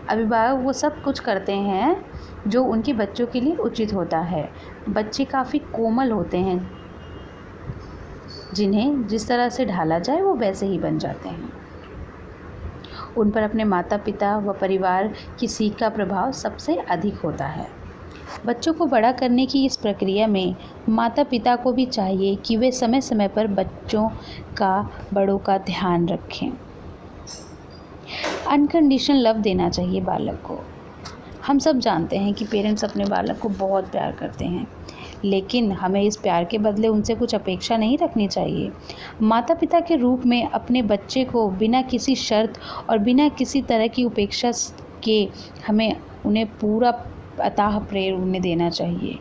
अभिभावक वो सब कुछ करते हैं जो उनके बच्चों के लिए उचित होता है। बच्चे काफ़ी कोमल होते हैं, जिन्हें जिस तरह से ढाला जाए वो वैसे ही बन जाते हैं। उन पर अपने माता पिता व परिवार की सीख का प्रभाव सबसे अधिक होता है। बच्चों को बड़ा करने की इस प्रक्रिया में माता पिता को भी चाहिए कि वे समय समय पर बच्चों का, बड़ों का ध्यान रखें। अनकंडीशनल लव देना चाहिए बालक को। हम सब जानते हैं कि पेरेंट्स अपने बालक को बहुत प्यार करते हैं, लेकिन हमें इस प्यार के बदले उनसे कुछ अपेक्षा नहीं रखनी चाहिए। माता पिता के रूप में अपने बच्चे को बिना किसी शर्त और बिना किसी तरह की उपेक्षा के हमें उन्हें पूरा अथाह प्रेम उन्हें देना चाहिए।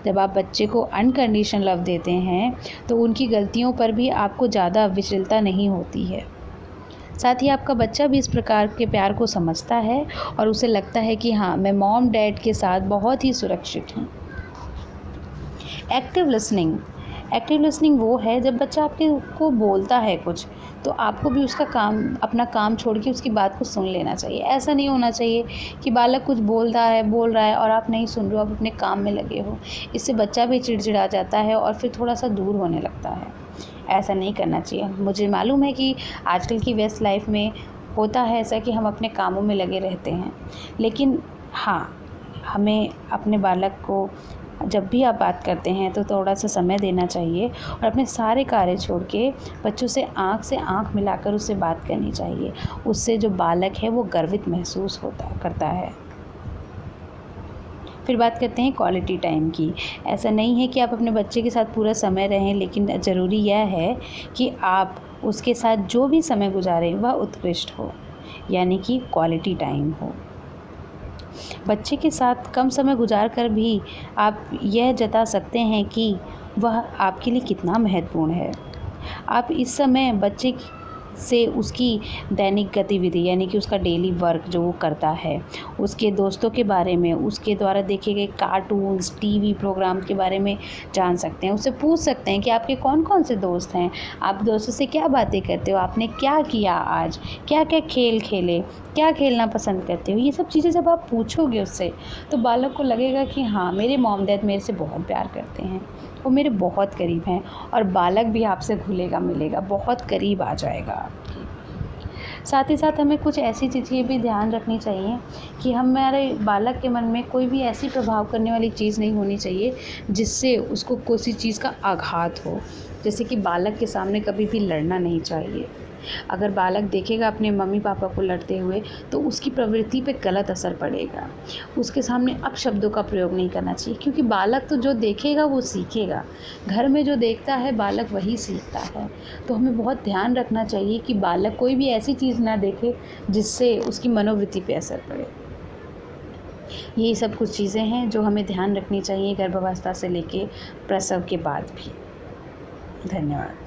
जब आप बच्चे को अनकंडीशनल लव देते हैं तो उनकी गलतियों पर भी आपको ज़्यादा विचलता नहीं होती है। साथ ही आपका बच्चा भी इस प्रकार के प्यार को समझता है और उसे लगता है कि हाँ, मैं मॉम डैड के साथ बहुत ही सुरक्षित हूँ। एक्टिव लिसनिंग वो है जब बच्चा आपके को बोलता है कुछ, तो आपको भी उसका अपना काम छोड़ के उसकी बात को सुन लेना चाहिए। ऐसा नहीं होना चाहिए कि बालक कुछ बोल रहा है और आप नहीं सुन रहे हो, आप अपने काम में लगे हो। इससे बच्चा भी चिड़चिड़ा जाता है और फिर थोड़ा सा दूर होने लगता है। ऐसा नहीं करना चाहिए। मुझे मालूम है कि आजकल की व्यस्त लाइफ में होता है ऐसा कि हम अपने कामों में लगे रहते हैं, लेकिन हाँ, हमें अपने बालक को जब भी आप बात करते हैं तो थोड़ा सा समय देना चाहिए और अपने सारे कार्य छोड़ के बच्चों से आँख मिलाकर उससे बात करनी चाहिए। उससे जो बालक है वो गर्वित महसूस करता है। फिर बात करते हैं क्वालिटी टाइम की। ऐसा नहीं है कि आप अपने बच्चे के साथ पूरा समय रहें, लेकिन ज़रूरी यह है कि आप उसके साथ जो भी समय गुजारें वह उत्कृष्ट हो, यानी कि क्वालिटी टाइम हो। बच्चे के साथ कम समय गुजार कर भी आप यह जता सकते हैं कि वह आपके लिए कितना महत्वपूर्ण है। आप इस समय बच्चे से उसकी दैनिक गतिविधि यानी कि उसका डेली वर्क जो वो करता है, उसके दोस्तों के बारे में, उसके द्वारा देखे गए कार्टून्स, टीवी प्रोग्राम के बारे में जान सकते हैं। उससे पूछ सकते हैं कि आपके कौन कौन से दोस्त हैं, आप दोस्तों से क्या बातें करते हो, आपने क्या किया आज, क्या क्या खेल खेले, क्या खेलना पसंद करते हो। ये सब चीज़ें जब आप पूछोगे उससे, तो बालक को लगेगा कि हाँ, मेरे मॉम डैड मेरे से बहुत प्यार करते हैं, वो मेरे बहुत करीब हैं, और बालक भी आपसे घुलेगा मिलेगा, बहुत करीब आ जाएगा आपके। साथ ही साथ हमें कुछ ऐसी चीज़ें भी ध्यान रखनी चाहिए कि हमारे बालक के मन में कोई भी ऐसी प्रभाव करने वाली चीज़ नहीं होनी चाहिए जिससे उसको किसी चीज़ का आघात हो। जैसे कि बालक के सामने कभी भी लड़ना नहीं चाहिए। अगर बालक देखेगा अपने मम्मी पापा को लड़ते हुए तो उसकी प्रवृत्ति पे गलत असर पड़ेगा। उसके सामने अपशब्दों का प्रयोग नहीं करना चाहिए, क्योंकि बालक तो जो देखेगा वो सीखेगा। घर में जो देखता है बालक वही सीखता है। तो हमें बहुत ध्यान रखना चाहिए कि बालक कोई भी ऐसी चीज़ ना देखे जिससे उसकी मनोवृत्ति पे असर पड़े। यही सब कुछ चीज़ें हैं जो हमें ध्यान रखनी चाहिए गर्भावस्था से लेके प्रसव के बाद भी। धन्यवाद।